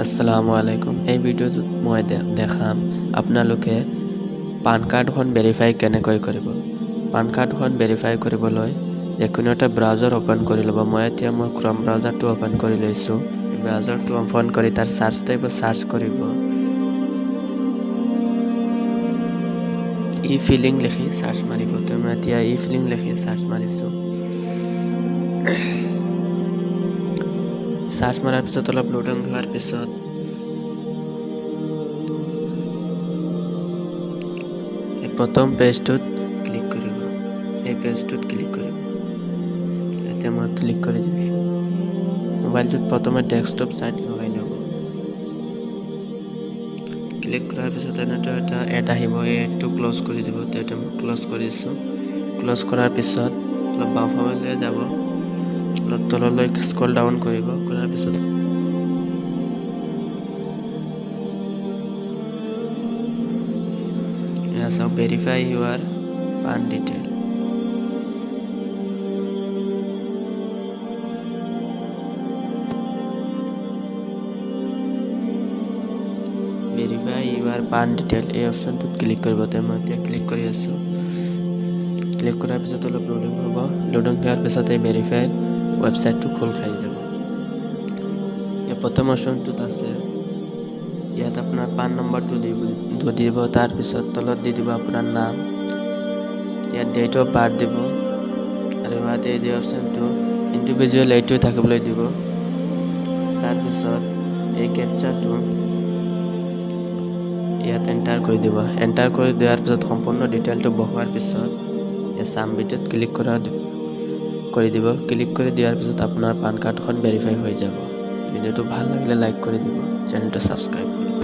আসসালামু আলাইকুম। এই ভিডিঅ'টোত মই দেখাম আপোনালোকে পান কাৰ্ডখন ভেৰিফাই কেনেকৈ কৰিব। পান কাৰ্ডখন ভেৰিফাই কৰিবলৈ যিকোনো এটা ব্ৰাউজাৰ ওপেন কৰি ল'ব। মই এতিয়া মোৰ ক্ৰম ব্ৰাউজাৰটো ওপেন কৰি লৈছোঁ। ব্ৰাউজাৰটো ওপেন কৰি তাৰ সাৰ্চ টাইপত সাৰ্চ কৰিব। ই ফিলিং লিখি সাৰ্চ মাৰিব। তো মই এতিয়া ই ফিলিং লিখি সাৰ্চ মাৰিছোঁ। সাৰ্চ মাৰাৰ পিছত অলপ লোডিং হোৱাৰ পিছত এই প্ৰথম পেজটোত ক্লিক কৰিব। এই পেজটোত ক্লিক কৰিব। এতিয়া মই ক্লিক কৰি দিছোঁ। মোবাইলটোত প্ৰথমে ডেস্কটপ সাইট লগাই ল'ব। ক্লিক কৰাৰ পিছত এনেটো এটা এড আহিব। এই এডটো ক্লোজ কৰি দিব। তেতিয়া মই ক্লোজ কৰিছোঁ। ক্লোজ কৰাৰ পিছত অলপ বাওঁফালে যাব। অলপ তললৈ স্ক্ৰল ডাউন কৰিব। কৰাৰ পিছত এয়া চাওক ভেৰিফাই ইউৰ পান ডিটেইল। ভেৰিফাই ইউৰ পান ডিটেইল এই অপশ্যনটোত ক্লিক কৰিব। মই এতিয়া ক্লিক কৰি আছোঁ। ক্লিক কৰাৰ পিছত অলপ লোডিং হ'ব। লোডিং হোৱাৰ পিছত এই ভেৰিফাই ৱেবছাইটটো খোল খাই যাব। এই প্ৰথম অপশ্যনটোত আছে। ইয়াত আপোনাৰ পান নম্বৰটো দিব। তাৰপিছত তলত দি দিব আপোনাৰ নাম। ইয়াত ডেট অফ বাৰ্থ দিব। আৰু ইয়াত এই যে অপশ্যনটো ইণ্ডিভিজুৱেল এইটো থাকিবলৈ দিব। তাৰপিছত এই কেপচাটো ইয়াত এণ্টাৰ কৰি দিব। এণ্টাৰ কৰি দিয়াৰ পিছত সম্পূৰ্ণ ডিটেইলটো বহোৱাৰ পিছত এই সাবমিটত ক্লিক কৰি দিব। ক্লিক কৰি দিয়াৰ পিছত আপোনাৰ পান কাৰ্ডখন ভেৰিফাই হৈ যাব। ভিডিঅ'টো ভাল লাগিলে লাইক কৰি দিব। চেনেলটো ছাবস্ক্ৰাইব কৰিব।